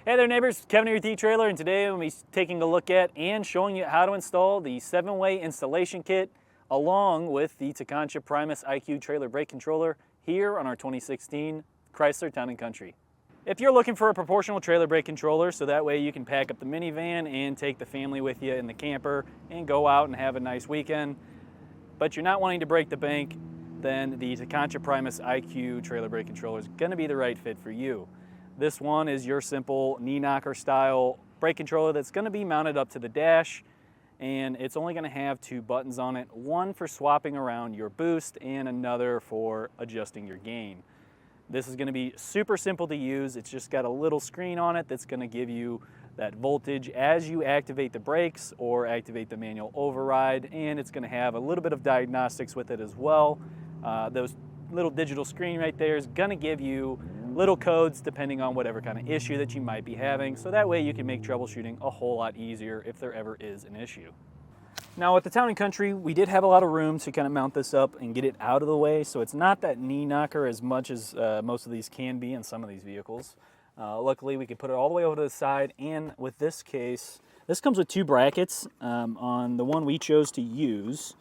Hey there neighbors, Kevin here with eTrailer, and today I'm going to be taking a look at and showing you how to install the 7-way installation kit along with the Tekonsha Primus IQ trailer brake controller here on our 2016 Chrysler Town and Country. If you're looking for a proportional trailer brake controller so that way you can pack up the minivan and take the family with you in the camper and go out and have a nice weekend, but you're not wanting to break the bank, then the Tekonsha Primus IQ trailer brake controller is going to be the right fit for you. This one is your simple knee knocker style brake controller that's going to be mounted up to the dash, and it's only going to have 2 buttons on it, one for swapping around your boost and another for adjusting your gain. This is going to be super simple to use. It's just got a little screen on it that's going to give you that voltage as you activate the brakes or activate the manual override, and it's going to have a little bit of diagnostics with it as well. Those little digital screen right there is going to give you little codes depending on whatever kind of issue that you might be having, so that way you can make troubleshooting a whole lot easier if there ever is an issue. Now at the Town and Country, we did have a lot of room to kind of mount this up and get it out of the way, so it's not that knee knocker as much as most of these can be in some of these vehicles. Luckily we could put it all the way over to the side, and with this case, this comes with 2 brackets. On the one we chose to use,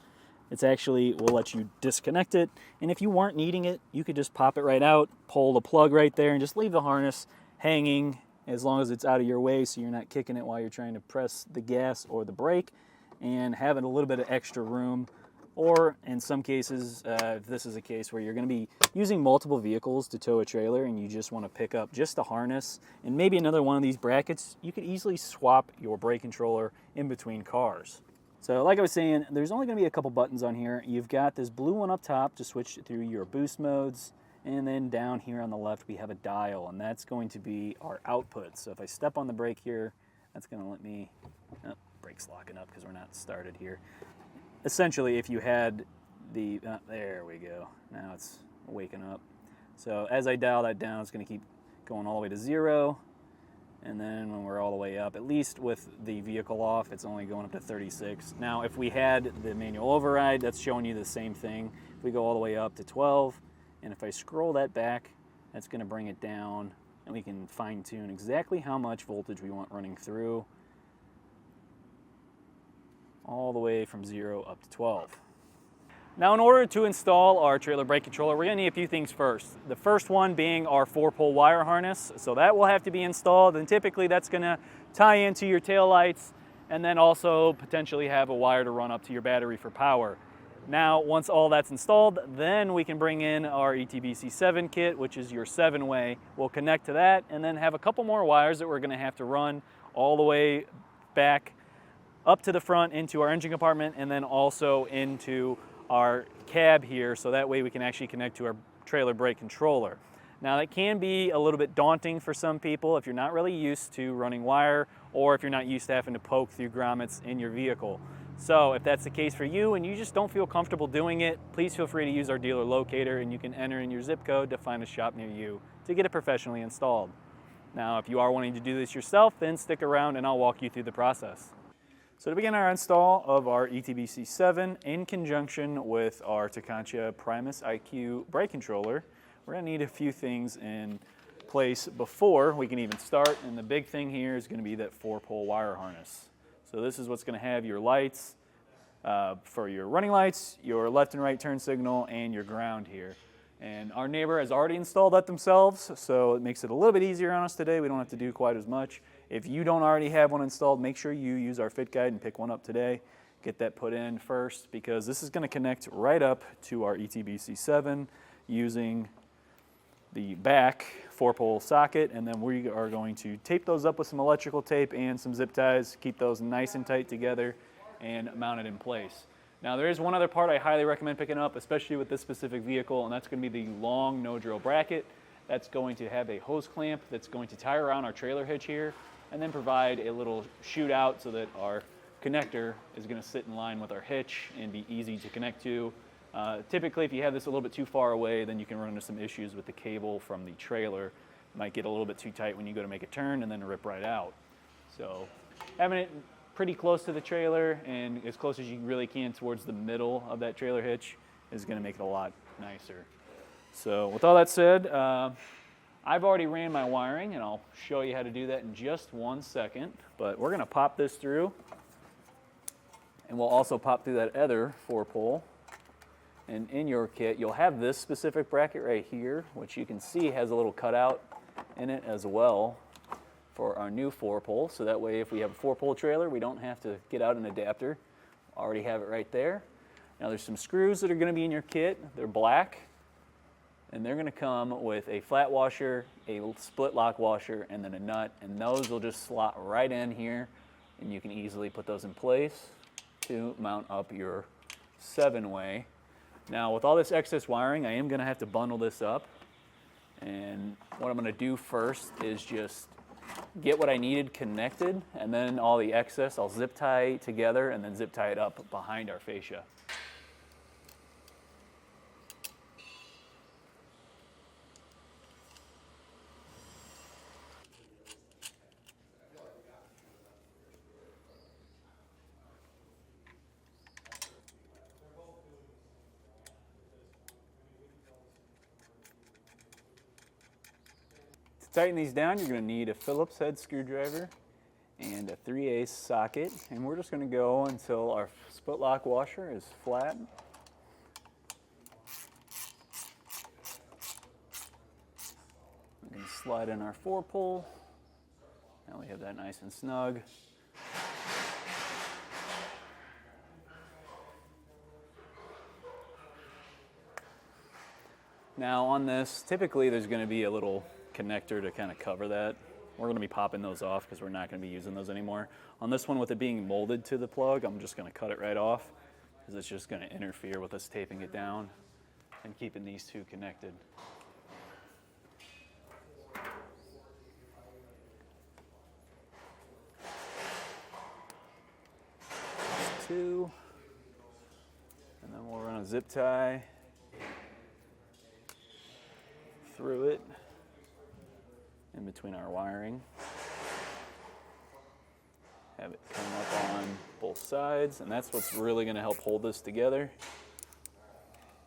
it's actually will let you disconnect it, and if you weren't needing it, you could just pop it right out, pull the plug right there, and just leave the harness hanging as long as it's out of your way so you're not kicking it while you're trying to press the gas or the brake, and having a little bit of extra room. Or in some cases, if this is a case where you're going to be using multiple vehicles to tow a trailer and you just want to pick up just the harness and maybe another one of these brackets, you could easily swap your brake controller in between cars. So like I was saying, there's only going to be a couple buttons on here. You've got this blue one up top to switch through your boost modes, and then down here on the left we have a dial, and that's going to be our output. So if I step on the brake here, that's going to let me, oh, brake's locking up because we're not started here. Essentially, if you had the, there we go, now it's waking up. So as I dial that down, it's going to keep going all the way to 0. And then when we're all the way up, at least with the vehicle off, it's only going up to 36. Now, if we had the manual override, that's showing you the same thing. If we go all the way up to 12, and if I scroll that back, that's going to bring it down, and we can fine tune exactly how much voltage we want running through, all the way from 0 up to 12. Now, in order to install our trailer brake controller, we're going to need a few things first. The first one being our 4-pole wire harness. So that will have to be installed, and typically that's going to tie into your taillights and then also potentially have a wire to run up to your battery for power. Now, once all that's installed, then we can bring in our ETBC7 kit, which is your 7-way. We'll connect to that and then have a couple more wires that we're going to have to run all the way back up to the front into our engine compartment and then also into our cab here, so that way we can actually connect to our trailer brake controller. Now that can be a little bit daunting for some people if you're not really used to running wire, or if you're not used to having to poke through grommets in your vehicle. So if that's the case for you and you just don't feel comfortable doing it, please feel free to use our dealer locator, and you can enter in your zip code to find a shop near you to get it professionally installed. Now if you are wanting to do this yourself, then stick around and I'll walk you through the process. So to begin our install of our ETBC7 in conjunction with our Tekonsha Primus IQ brake controller, we're going to need a few things in place before we can even start, and the big thing here is going to be that 4-pole wire harness. So this is what's going to have your lights for your running lights, your left and right turn signal, and your ground here. And our neighbor has already installed that themselves, so it makes it a little bit easier on us today. We don't have to do quite as much. If you don't already have one installed, make sure you use our fit guide and pick one up today. Get that put in first, because this is going to connect right up to our ETBC7 using the back 4-pole socket, and then we are going to tape those up with some electrical tape and some zip ties, keep those nice and tight together, and mount it in place. Now there is one other part I highly recommend picking up, especially with this specific vehicle, and that's going to be the long no-drill bracket. That's going to have a hose clamp that's going to tie around our trailer hitch here, and then provide a little chute out so that our connector is going to sit in line with our hitch and be easy to connect to. Typically, if you have this a little bit too far away, then you can run into some issues with the cable from the trailer. It might get a little bit too tight when you go to make a turn and then rip right out. So having it pretty close to the trailer and as close as you really can towards the middle of that trailer hitch is going to make it a lot nicer. So with all that said, I've already ran my wiring, and I'll show you how to do that in just 1 second. But we're going to pop this through, and we'll also pop through that other 4-pole. And in your kit, you'll have this specific bracket right here, which you can see has a little cutout in it as well for our new 4-pole. So that way, if we have a 4-pole trailer, we don't have to get out an adapter. Already have it right there. Now there's some screws that are going to be in your kit. They're black, and they're going to come with a flat washer, a split lock washer, and then a nut. And those will just slot right in here, and you can easily put those in place to mount up your 7-way. Now with all this excess wiring, I am going to have to bundle this up, and what I'm going to do first is just get what I needed connected, and then all the excess I'll zip tie together and then zip tie it up behind our fascia. To tighten these down, you're going to need a Phillips head screwdriver and a 3/8 socket, and we're just going to go until our split lock washer is flat. We're going to slide in our 4-pole. Now we have that nice and snug. Now on this, typically there's going to be a little connector to kind of cover that. We're going to be popping those off because we're not going to be using those anymore. On this one, with it being molded to the plug, I'm just going to cut it right off because it's just going to interfere with us taping it down and keeping these two connected. Just 2, and then we'll run a zip tie through it in between our wiring. Have it come up on both sides, and that's what's really going to help hold this together.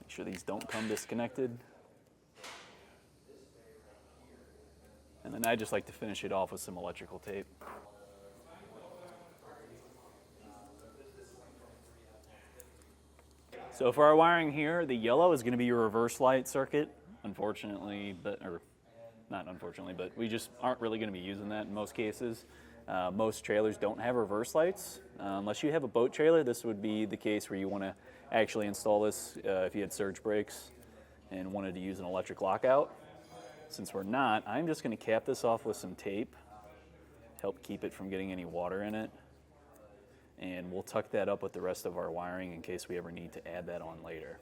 Make sure these don't come disconnected. And then I just like to finish it off with some electrical tape. So for our wiring here, the yellow is going to be your reverse light circuit. Unfortunately, or not unfortunately, but we just aren't really going to be using that in most cases. Most trailers don't have reverse lights. Unless you have a boat trailer, this would be the case where you want to actually install this if you had surge brakes and wanted to use an electric lockout. Since we're not, I'm just going to cap this off with some tape, help keep it from getting any water in it. And we'll tuck that up with the rest of our wiring in case we ever need to add that on later.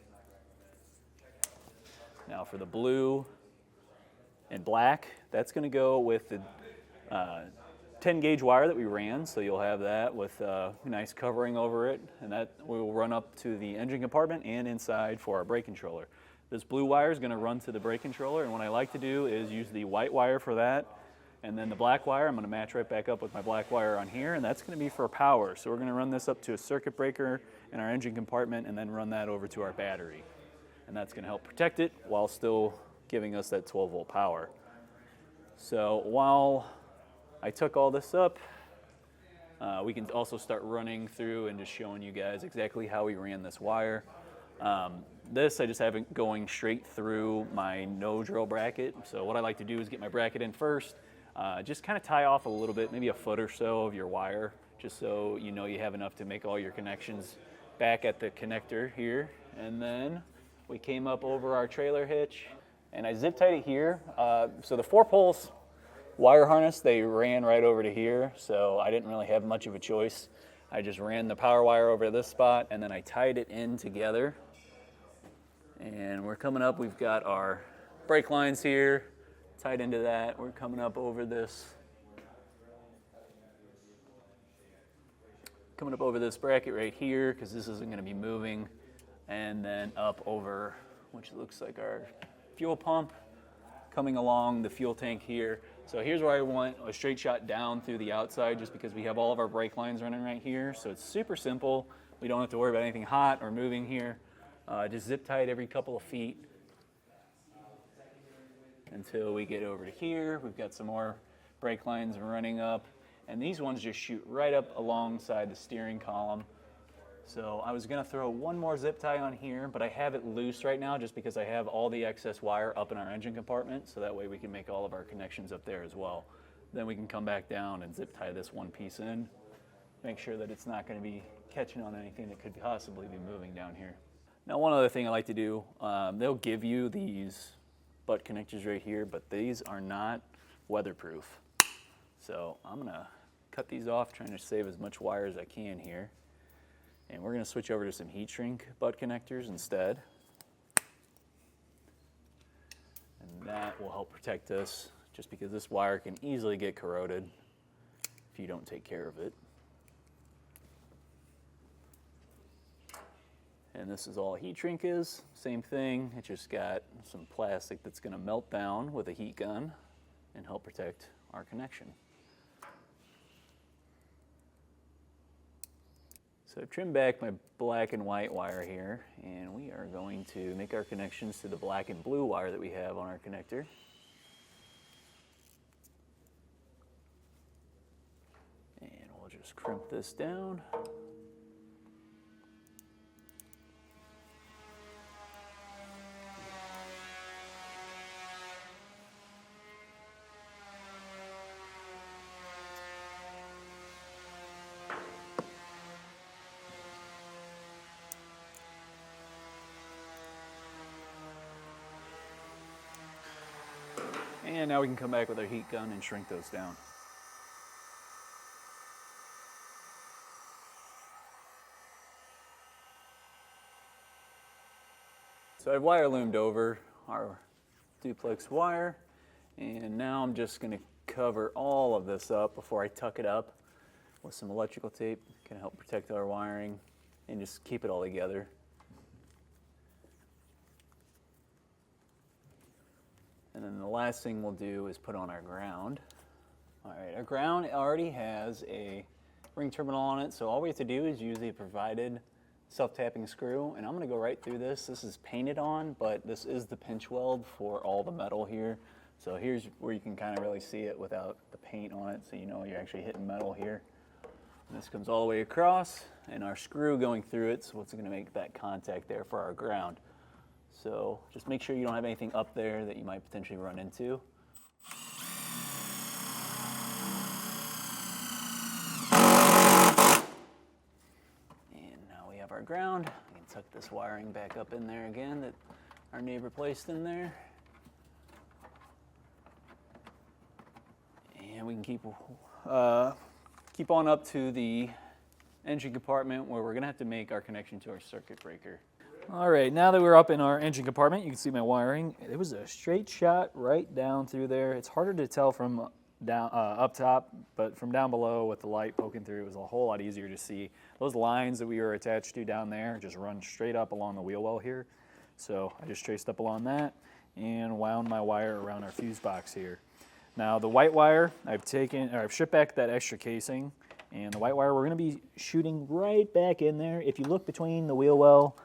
Now for the blue and black, that's going to go with the 10 gauge wire that we ran, so you'll have that with a nice covering over it, and that will run up to the engine compartment and inside for our brake controller. This blue wire is going to run to the brake controller, and what I like to do is use the white wire for that, and then the black wire I'm going to match right back up with my black wire on here, and that's going to be for power. So we're going to run this up to a circuit breaker in our engine compartment and then run that over to our battery, and that's going to help protect it while still giving us that 12-volt power. So while I took all this up, we can also start running through and just showing you guys exactly how we ran this wire. This I just have it going straight through my no drill bracket. So what I like to do is get my bracket in first, just kind of tie off a little bit, maybe a foot or so of your wire, just so you know you have enough to make all your connections back at the connector here. And then we came up over our trailer hitch, and I zip tied it here. So the 4-poles wire harness, they ran right over to here, so I didn't really have much of a choice. I just ran the power wire over to this spot, and then I tied it in together. And we're coming up, we've got our brake lines here tied into that. We're coming up over this bracket right here, because this isn't going to be moving, and then up over, which looks like our fuel pump, coming along the fuel tank here. So here's where I want a straight shot down through the outside, just because we have all of our brake lines running right here. So it's super simple. We don't have to worry about anything hot or moving here. Just zip tie it every couple of feet. until we get over to here. We've got some more brake lines running up, and these ones just shoot right up alongside the steering column. So I was gonna throw one more zip tie on here, but I have it loose right now just because I have all the excess wire up in our engine compartment, so that way we can make all of our connections up there as well. Then we can come back down and zip tie this one piece in, make sure that it's not gonna be catching on anything that could possibly be moving down here. Now, one other thing I like to do, they'll give you these butt connectors right here, but these are not weatherproof. So I'm gonna cut these off, trying to save as much wire as I can here. And we're gonna switch over to some heat shrink butt connectors instead. And that will help protect us, just because this wire can easily get corroded if you don't take care of it. And this is all a heat shrink is, same thing. It just got some plastic that's gonna melt down with a heat gun and help protect our connection. So I've trimmed back my black and white wire here, and we are going to make our connections to the black and blue wire that we have on our connector. And we'll just crimp this down. And now we can come back with our heat gun and shrink those down. So I've wire loomed over our duplex wire, and now I'm just going to cover all of this up before I tuck it up with some electrical tape. Can help protect our wiring and just keep it all together. And then the last thing we'll do is put on our ground. All right, our ground already has a ring terminal on it, so all we have to do is use the provided self-tapping screw, and I'm gonna go right through this. This is painted on, but this is the pinch weld for all the metal here. So here's where you can kind of really see it without the paint on it, so you know you're actually hitting metal here. And this comes all the way across, and our screw going through it, so it's gonna make that contact there for our ground. So just make sure you don't have anything up there that you might potentially run into. And now we have our ground. We can tuck this wiring back up in there again that our neighbor placed in there. And we can keep on up to the engine compartment, where we're gonna have to make our connection to our circuit breaker. All right, now that we're up in our engine compartment, you can see my wiring. It was a straight shot right down through there. It's harder to tell from down up top, but from down below with the light poking through, it was a whole lot easier to see. Those lines that we were attached to down there just run straight up along the wheel well here. So I just traced up along that and wound my wire around our fuse box here. Now the white wire, I've shipped back that extra casing, and the white wire we're gonna be shooting right back in there. If you look between the wheel well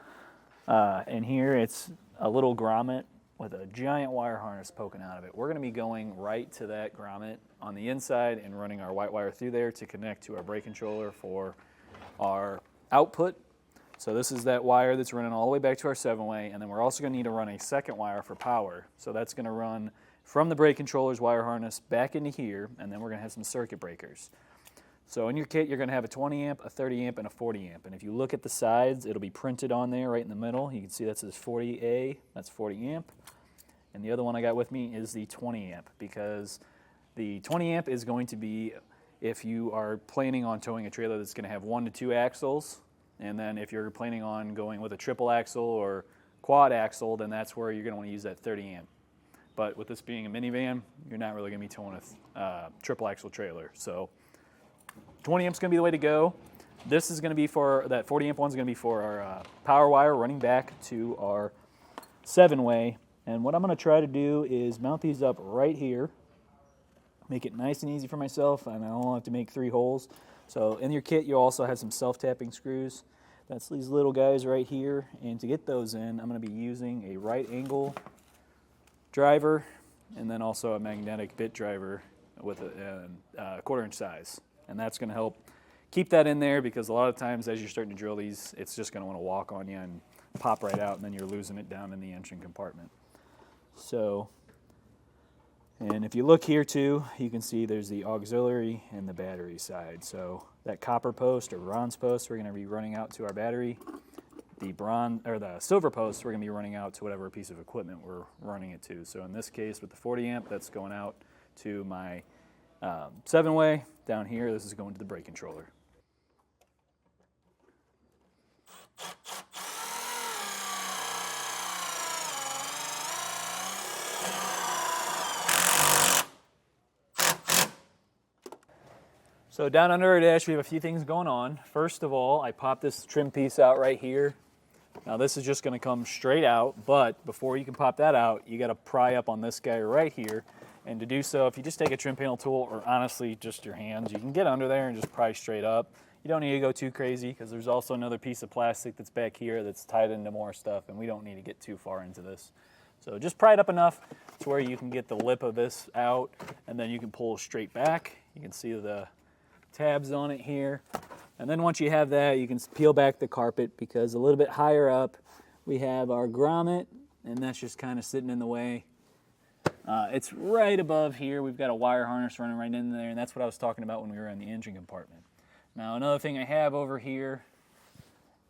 and here, it's a little grommet with a giant wire harness poking out of it. We're going to be going right to that grommet on the inside and running our white wire through there to connect to our brake controller for our output. So this is that wire that's running all the way back to our 7-way, and then we're also going to need to run a second wire for power. So that's going to run from the brake controller's wire harness back into here, and then we're going to have some circuit breakers. So in your kit, you're going to have a 20 amp, a 30 amp, and a 40 amp. And if you look at the sides, it'll be printed on there right in the middle. You can see that says 40A, that's 40 amp. And the other one I got with me is the 20 amp, because the 20 amp is going to be if you are planning on towing a trailer that's going to have 1 to 2 axles. And then if you're planning on going with a triple axle or quad axle, then that's where you're going to want to use that 30 amp. But with this being a minivan, you're not really going to be towing a triple axle trailer. So 20 amp is going to be the way to go. This is going to be for, that 40 amp one is going to be for our power wire running back to our 7-way. And what I'm going to try to do is mount these up right here, make it nice and easy for myself, and I don't have to make 3 holes. So in your kit, you also have some self-tapping screws. That's these little guys right here. And to get those in, I'm going to be using a right angle driver and then also a magnetic bit driver with a 1/4 inch size. And that's going to help keep that in there, because a lot of times as you're starting to drill these, it's just going to want to walk on you and pop right out, and then you're losing it down in the engine compartment. So, and if you look here too, you can see there's the auxiliary and the battery side. So that copper post or bronze post, we're going to be running out to our battery. The silver post, we're going to be running out to whatever piece of equipment we're running it to. So in this case, with the 40 amp, that's going out to my 7-way. Down here, this is going to the brake controller. So down under our dash, we have a few things going on. First of all, I popped this trim piece out right here. Now this is just going to come straight out, but before you can pop that out, you got to pry up on this guy right here. And to do so, if you just take a trim panel tool, or honestly just your hands, you can get under there and just pry straight up. You don't need to go too crazy, because there's also another piece of plastic that's back here that's tied into more stuff, and we don't need to get too far into this. So just pry it up enough to where you can get the lip of this out, and then you can pull straight back. You can see the tabs on it here. And then once you have that, you can peel back the carpet, because a little bit higher up we have our grommet, and that's just kind of sitting in the way. It's right above here. We've got a wire harness running right in there, and that's what I was talking about when we were in the engine compartment. Now another thing I have over here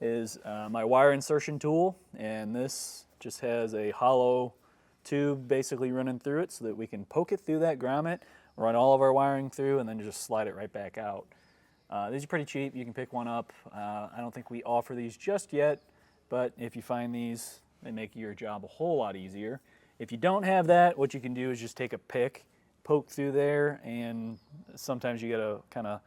is my wire insertion tool, and this just has a hollow tube basically running through it so that we can poke it through that grommet, run all of our wiring through, and then just slide it right back out. These are pretty cheap. You can pick one up. I don't think we offer these just yet, but if you find these, they make your job a whole lot easier. If you don't have that, what you can do is just take a pick, poke through there, and sometimes you gotta kind of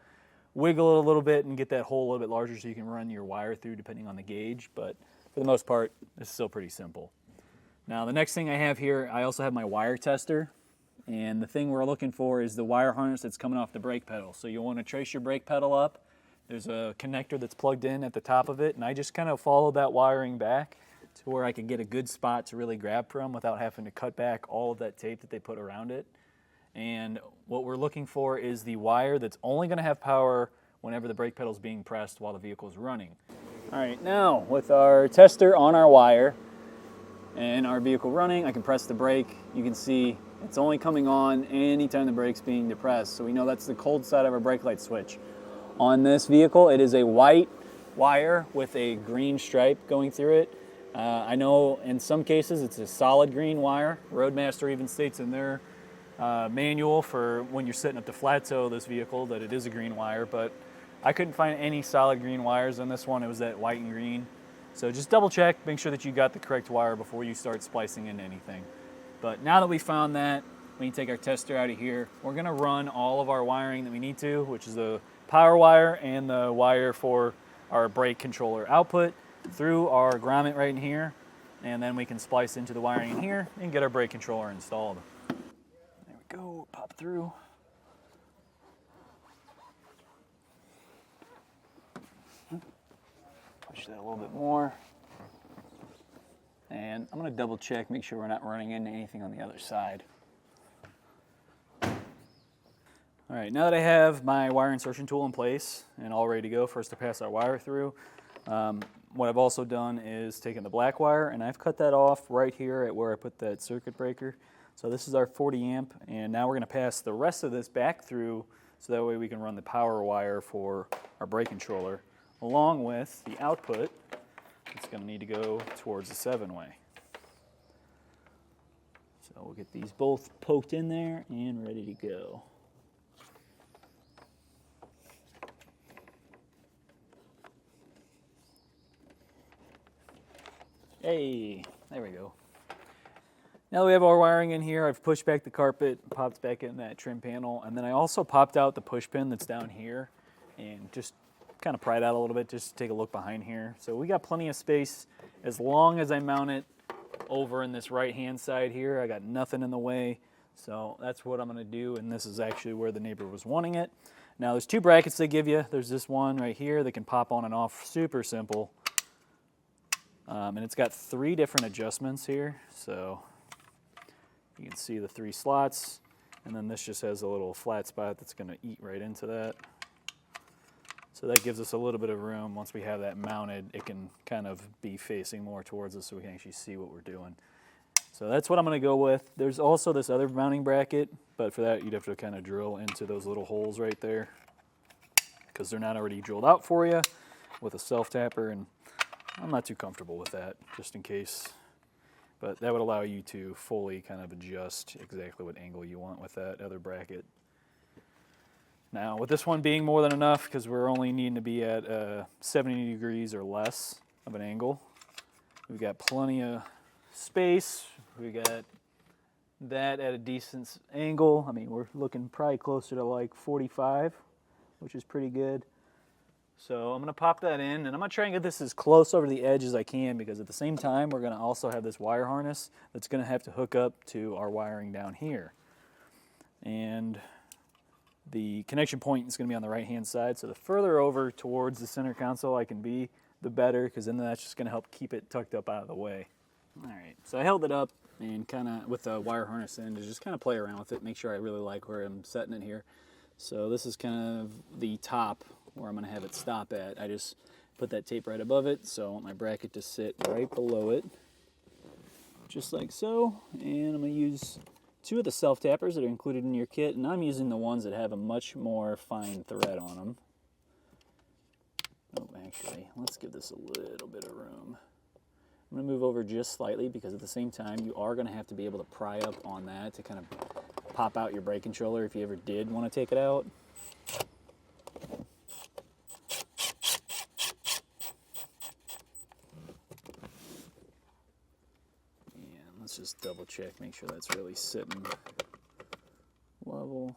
wiggle it a little bit and get that hole a little bit larger so you can run your wire through depending on the gauge, but for the most part, it's still pretty simple. Now the next thing I have here, I also have my wire tester, and the thing we're looking for is the wire harness that's coming off the brake pedal. So you'll want to trace your brake pedal up. There's a connector that's plugged in at the top of it, and I just kind of followed that wiring back to where I could get a good spot to really grab from without having to cut back all of that tape that they put around it. And what we're looking for is the wire that's only going to have power whenever the brake pedal is being pressed while the vehicle is running. All right, now with our tester on our wire and our vehicle running, I can press the brake. You can see it's only coming on anytime the brake's being depressed. So we know that's the cold side of our brake light switch. On this vehicle, it is a white wire with a green stripe going through it. I know in some cases it's a solid green wire. Roadmaster even states in their manual for when you're setting up the flat tow of this vehicle that it is a green wire, but I couldn't find any solid green wires on this one. It was that white and green. So just double check, make sure that you got the correct wire before you start splicing in anything. But now that we found that, we can take our tester out of here. We're gonna run all of our wiring that we need to, which is the power wire and the wire for our brake controller output, through our grommet right in here, and then we can splice into the wiring in here and get our brake controller installed. There we go, pop through. Push that a little bit more. And I'm going to double check, make sure we're not running into anything on the other side. All right, now that I have my wire insertion tool in place and all ready to go for us to pass our wire through, what I've also done is taken the black wire and I've cut that off right here at where I put that circuit breaker. So this is our 40 amp, and now we're going to pass the rest of this back through so that way we can run the power wire for our brake controller along with the output. It's going to need to go towards the 7-way. So we'll get these both poked in there and ready to go. Hey, there we go. Now that we have our wiring in here, I've pushed back the carpet, popped back in that trim panel, and then I also popped out the push pin that's down here and just kind of pry it out a little bit just to take a look behind here. So we got plenty of space as long as I mount it over in this right-hand side here. I got nothing in the way, so that's what I'm going to do, and this is actually where the neighbor was wanting it. Now there's two brackets they give you. There's this one right here that can pop on and off, super simple. And it's got 3 different adjustments here, so You can see the 3 slots, and then this just has a little flat spot that's going to eat right into that. So that gives us a little bit of room. Once we have that mounted, it can kind of be facing more towards us so we can actually see what we're doing. So that's what I'm going to go with. There's also this other mounting bracket, but for that you'd have to kind of drill into those little holes right there because they're not already drilled out for you with a self-tapper, and I'm not too comfortable with that, just in case. But that would allow you to fully kind of adjust exactly what angle you want with that other bracket. Now, with this one being more than enough, because we're only needing to be at 70 degrees or less of an angle, we've got plenty of space. We got that at a decent angle. I mean, we're looking probably closer to like 45, which is pretty good. So I'm going to pop that in, and I'm going to try and get this as close over the edge as I can, because at the same time, we're going to also have this wire harness that's going to have to hook up to our wiring down here. And the connection point is going to be on the right-hand side, so the further over towards the center console I can be, the better, because then that's just going to help keep it tucked up out of the way. All right, so I held it up and kind of with the wire harness in to just kind of play around with it, make sure I really like where I'm setting it here. So this is kind of the top where I'm going to have it stop at. I just put that tape right above it, so I want my bracket to sit right below it, just like so. And I'm going to use 2 of the self-tappers that are included in your kit, and I'm using the ones that have a much more fine thread on them. Oh, actually, let's give this a little bit of room. I'm going to move over just slightly because at the same time you are going to have to be able to pry up on that to kind of pop out your brake controller if you ever did want to take it out. And let's just double check, make sure that's really sitting level.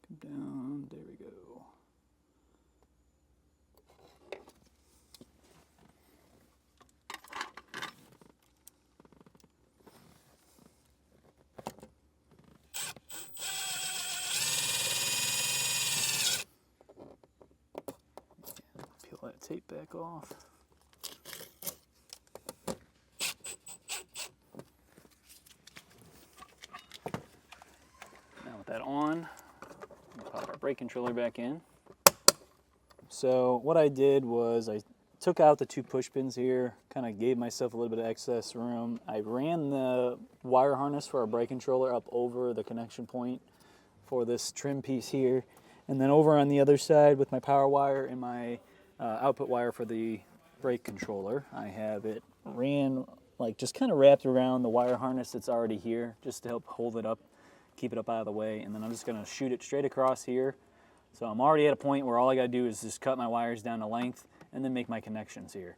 Come down, there we go. That tape back off. Now with that on, we'll pop our brake controller back in. So what I did was I took out the 2 push pins here, kind of gave myself a little bit of excess room. I ran the wire harness for our brake controller up over the connection point for this trim piece here, and then over on the other side with my power wire and my output wire for the brake controller, I have it ran like just kind of wrapped around the wire harness that's already here, just to help hold it up, keep it up out of the way. And then I'm just going to shoot it straight across here. So I'm already at a point where all I got to do is just cut my wires down to length and then make my connections here.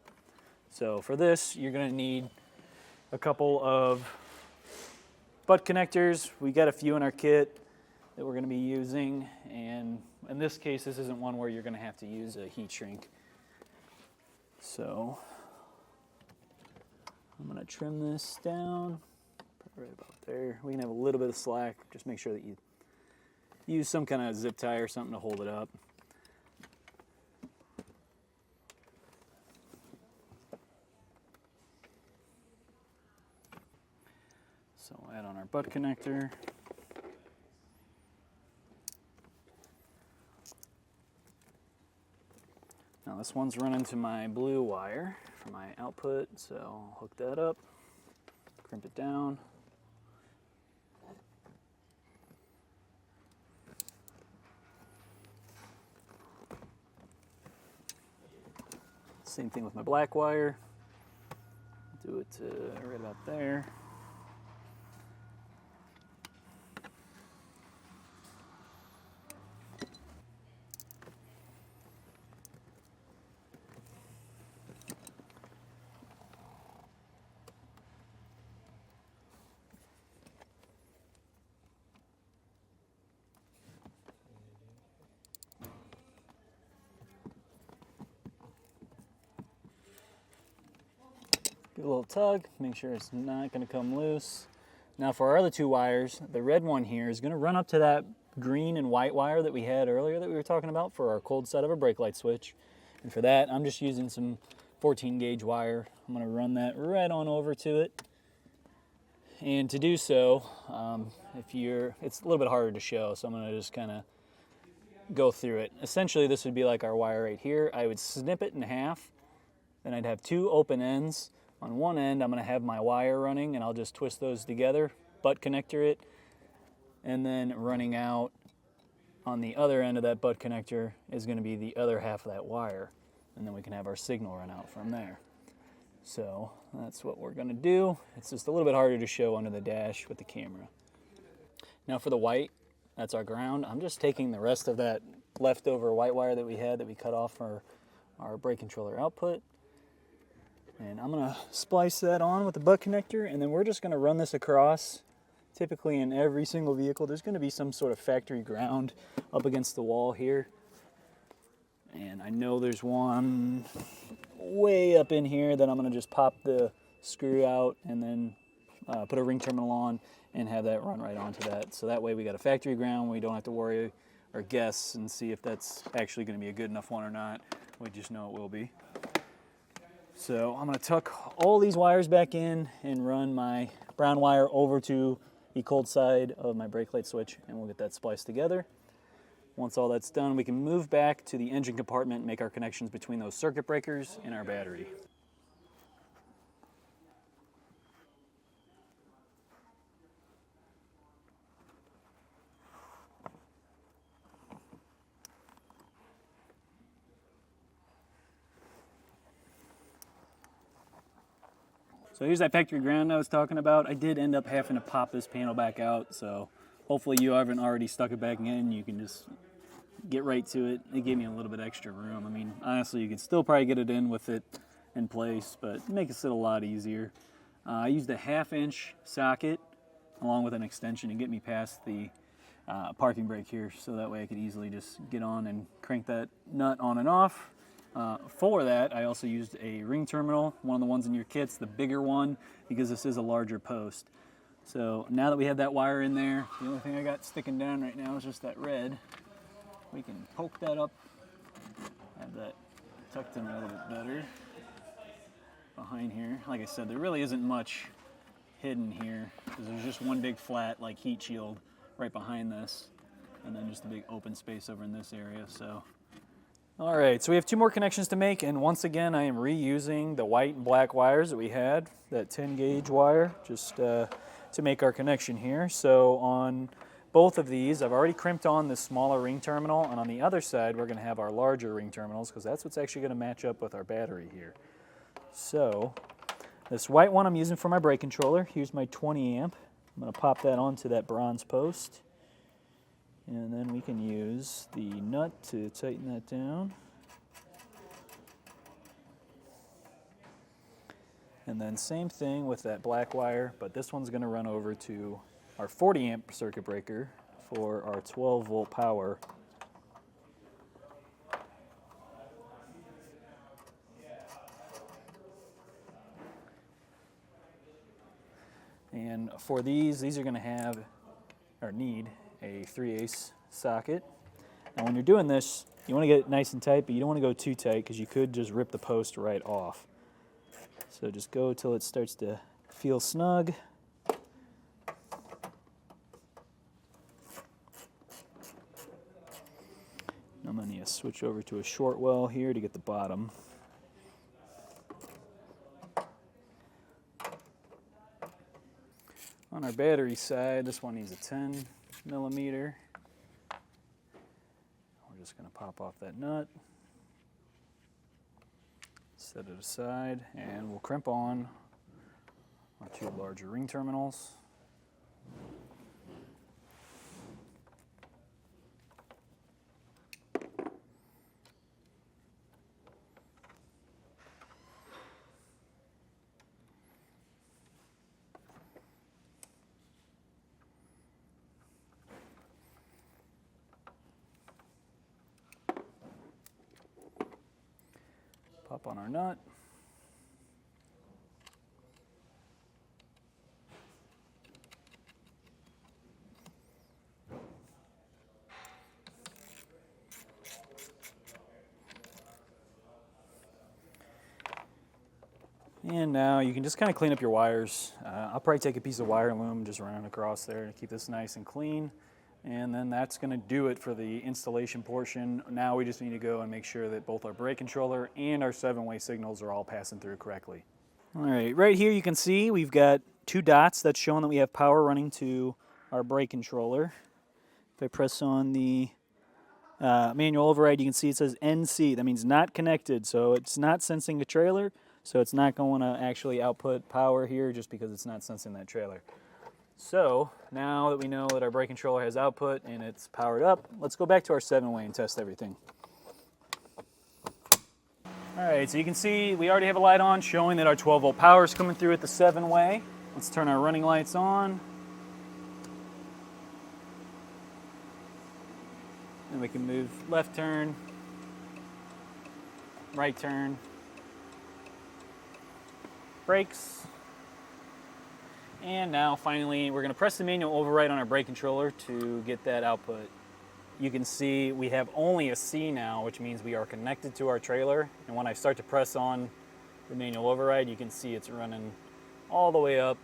So for this, you're going to need a couple of butt connectors. We got a few in our kit that we're going to be using, and in this case, this isn't one where you're going to have to use a heat shrink. So I'm going to trim this down, put it right about there. We can have a little bit of slack. Just make sure that you use some kind of zip tie or something to hold it up. So we'll add on our butt connector. Now this one's running to my blue wire for my output, so I'll hook that up, crimp it down. Same thing with my black wire. Do it right about there. Give it a little tug, make sure it's not going to come loose. Now for our other 2 wires, the red one here is going to run up to that green and white wire that we had earlier that we were talking about for our cold side of a brake light switch. And for that, I'm just using some 14 gauge wire. I'm going to run that right on over to it. And to do so, it's a little bit harder to show, so I'm going to just kind of go through it. Essentially, this would be like our wire right here. I would snip it in half, then I'd have two open ends. On one end, I'm going to have my wire running, and I'll just twist those together, butt connector it, and then running out on the other end of that butt connector is going to be the other half of that wire, and then we can have our signal run out from there. So that's what we're going to do. It's just a little bit harder to show under the dash with the camera. Now for the white, that's our ground. I'm just taking the rest of that leftover white wire that we had that we cut off for our brake controller output, and I'm going to splice that on with the butt connector, and then we're just going to run this across. Typically in every single vehicle, there's going to be some sort of factory ground up against the wall here. And I know there's one way up in here that I'm going to just pop the screw out and then put a ring terminal on and have that run right onto that. So that way we got a factory ground. We don't have to worry or guess and see if that's actually going to be a good enough one or not. We just know it will be. So I'm going to tuck all these wires back in and run my brown wire over to the cold side of my brake light switch, and we'll get that spliced together. Once all that's done, we can move back to the engine compartment and make our connections between those circuit breakers and our battery. So here's that factory ground I was talking about. I did end up having to pop this panel back out, so hopefully you haven't already stuck it back in. You can just get right to it. It gave me a little bit extra room. I mean, honestly, you could still probably get it in with it in place, but it makes it a lot easier. I used a 1/2-inch socket along with an extension to get me past the parking brake here, so that way I could easily just get on and crank that nut on and off. For that, I also used a ring terminal, one of the ones in your kits, the bigger one, because this is a larger post. So now that we have that wire in there, the only thing I got sticking down right now is just that red. We can poke that up, have that tucked in a little bit better behind here. Like I said, there really isn't much hidden here, because there's just one big flat like heat shield right behind this, and then just a big open space over in this area. So all right, so we have two more connections to make, and once again I am reusing the white and black wires that we had, that 10 gauge wire, just to make our connection here. So on both of these, I've already crimped on the smaller ring terminal, and on the other side we're going to have our larger ring terminals, because that's what's actually going to match up with our battery here. So this white one I'm using for my brake controller. Here's my 20 amp. I'm going to pop that onto that bronze post. And then we can use the nut to tighten that down. And then same thing with that black wire, but this one's going to run over to our 40 amp circuit breaker for our 12 volt power. And for these are going to have, or need, a 3/8 socket. Now when you're doing this, you want to get it nice and tight, but you don't want to go too tight because you could just rip the post right off. So just go till it starts to feel snug. I'm going to switch over to a short well here to get the bottom. On our battery side, this one needs a 10 millimeter. We're just going to pop off that nut, set it aside, and we'll crimp on our two larger ring terminals. Pop on our nut. And now you can just kind of clean up your wires. I'll probably take a piece of wire loom and just run it across there to keep this nice and clean. And then that's going to do it for the installation portion. Now we just need to go and make sure that both our brake controller and our 7-way signals are all passing through correctly. All right, right here you can see we've got 2 dots that's showing that we have power running to our brake controller. If I press on the manual override, you can see it says NC. That means not connected, so it's not sensing the trailer, so it's not going to actually output power here just because it's not sensing that trailer. So now that we know that our brake controller has output and it's powered up, let's go back to our 7-way and test everything. All right, so you can see we already have a light on showing that our 12-volt power is coming through at the 7-way. Let's turn our running lights on. And we can move left turn, right turn, brakes. And now finally we're going to press the manual override on our brake controller to get that output. You can see we have only a C now, which means we are connected to our trailer. And when I start to press on the manual override, you can see it's running all the way up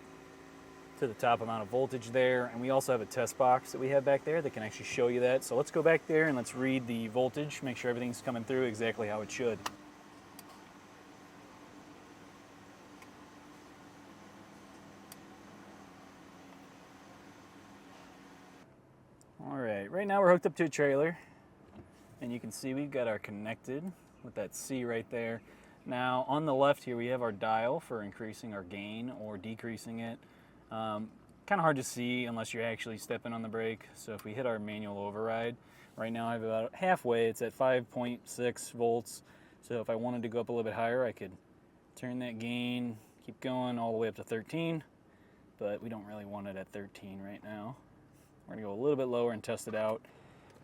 to the top amount of voltage there. And we also have a test box that we have back there that can actually show you that. So let's go back there and let's read the voltage, make sure everything's coming through exactly how it should. All right, right now we're hooked up to a trailer, and you can see we've got our connected with that C right there. Now on the left here we have our dial for increasing our gain or decreasing it. Kind of hard to see unless you're actually stepping on the brake. So if we hit our manual override, right now I have about halfway, it's at 5.6 volts. So if I wanted to go up a little bit higher, I could turn that gain, keep going all the way up to 13, but we don't really want it at 13 right now. We're gonna go a little bit lower and test it out.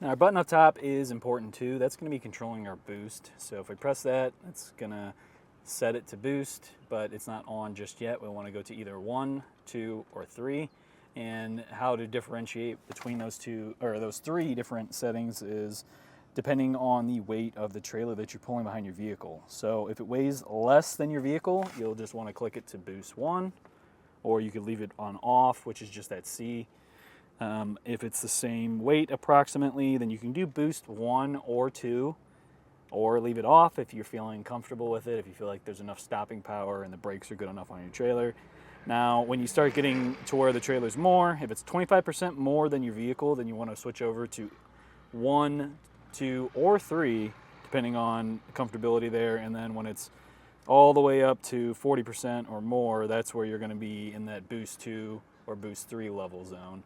Now our button up top is important too. That's gonna be controlling our boost. So if we press that, it's gonna set it to boost, but it's not on just yet. We wanna go to either 1, 2, or 3. And how to differentiate between those 3 different settings is depending on the weight of the trailer that you're pulling behind your vehicle. So if it weighs less than your vehicle, you'll just wanna click it to boost 1, or you could leave it on off, which is just that C. If it's the same weight approximately, then you can do boost 1 or 2, or leave it off if you're feeling comfortable with it, if you feel like there's enough stopping power and the brakes are good enough on your trailer. Now, when you start getting to where the trailer's more, if it's 25% more than your vehicle, then you want to switch over to 1, 2, or 3, depending on comfortability there. And then when it's all the way up to 40% or more, that's where you're going to be in that boost 2 or boost 3 level zone.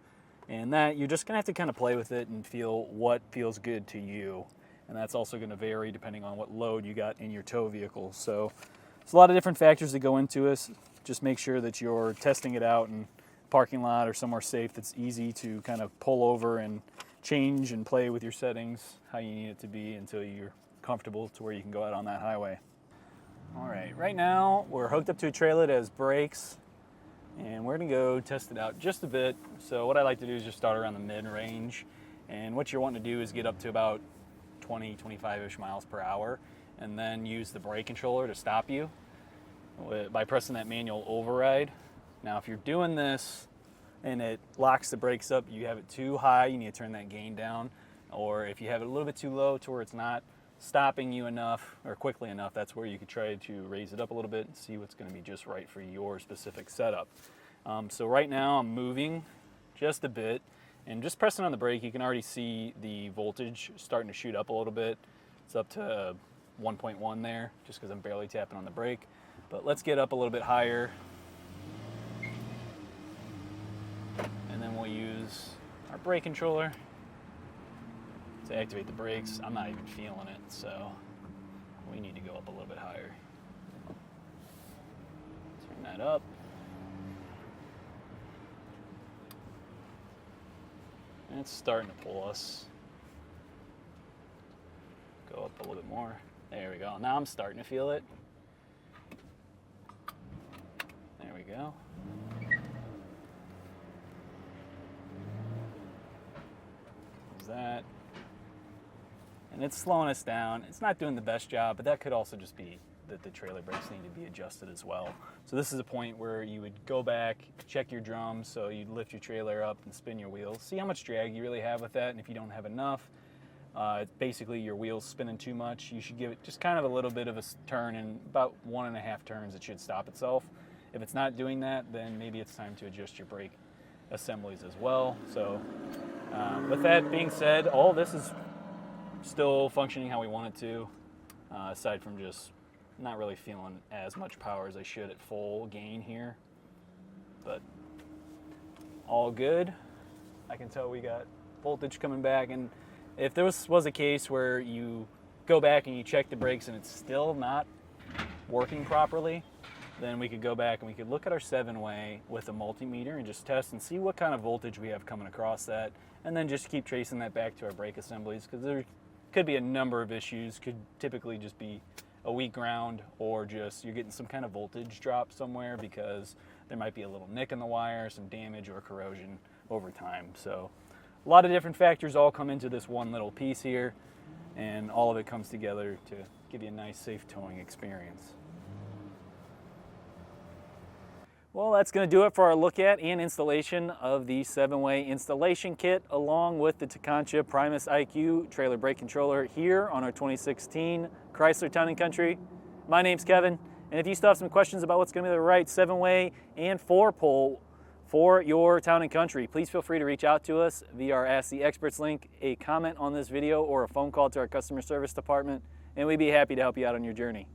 And that you're just gonna have to kind of play with it and feel what feels good to you. And that's also gonna vary depending on what load you got in your tow vehicle. So there's a lot of different factors that go into it. Just make sure that you're testing it out in a parking lot or somewhere safe that's easy to kind of pull over and change and play with your settings how you need it to be until you're comfortable to where you can go out on that highway. All right, right now we're hooked up to a trailer that has brakes, and we're gonna go test it out just a bit. So what I like to do is just start around the mid-range, and what you're wanting to do is get up to about 20, 25-ish miles per hour, and then use the brake controller to stop you by pressing that manual override. Now if you're doing this and it locks the brakes up, you have it too high, you need to turn that gain down, or if you have it a little bit too low to where it's not stopping you enough or quickly enough, that's where you could try to raise it up a little bit and see what's going to be just right for your specific setup. So right now I'm moving just a bit, and just pressing on the brake, you can already see the voltage starting to shoot up a little bit. It's up to 1.1 there, just because I'm barely tapping on the brake. But let's get up a little bit higher, and then we'll use our brake controller to activate the brakes. I'm not even feeling it, so we need to go up a little bit higher. Turn that up. And it's starting to pull us. Go up a little bit more. There we go. Now I'm starting to feel it. There we go. There's that. And it's slowing us down. It's not doing the best job, but that could also just be that the trailer brakes need to be adjusted as well. So this is a point where you would go back, check your drums, so you'd lift your trailer up and spin your wheels, see how much drag you really have with that, and if you don't have enough, basically your wheel's spinning too much, you should give it just kind of a little bit of a turn, and about 1.5 turns it should stop itself. If it's not doing that, then maybe it's time to adjust your brake assemblies as well. So with that being said, all this is still functioning how we want it to, aside from just not really feeling as much power as I should at full gain here, but all good. I can tell we got voltage coming back, and if there was a case where you go back and you check the brakes and it's still not working properly, then we could go back and we could look at our 7-way with a multimeter and just test and see what kind of voltage we have coming across that, and then just keep tracing that back to our brake assemblies, because there could be a number of issues. Could typically just be a weak ground, or just you're getting some kind of voltage drop somewhere because there might be a little nick in the wire, some damage or corrosion over time. So a lot of different factors all come into this one little piece here, and all of it comes together to give you a nice safe towing experience. Well, that's going to do it for our look at and installation of the 7-way installation kit, along with the Tekonsha Primus IQ trailer brake controller here on our 2016 Chrysler Town and Country. My name's Kevin, and if you still have some questions about what's going to be the right 7-way and 4-pole for your Town and Country, please feel free to reach out to us via our Ask the Experts link, a comment on this video, or a phone call to our customer service department, and we'd be happy to help you out on your journey.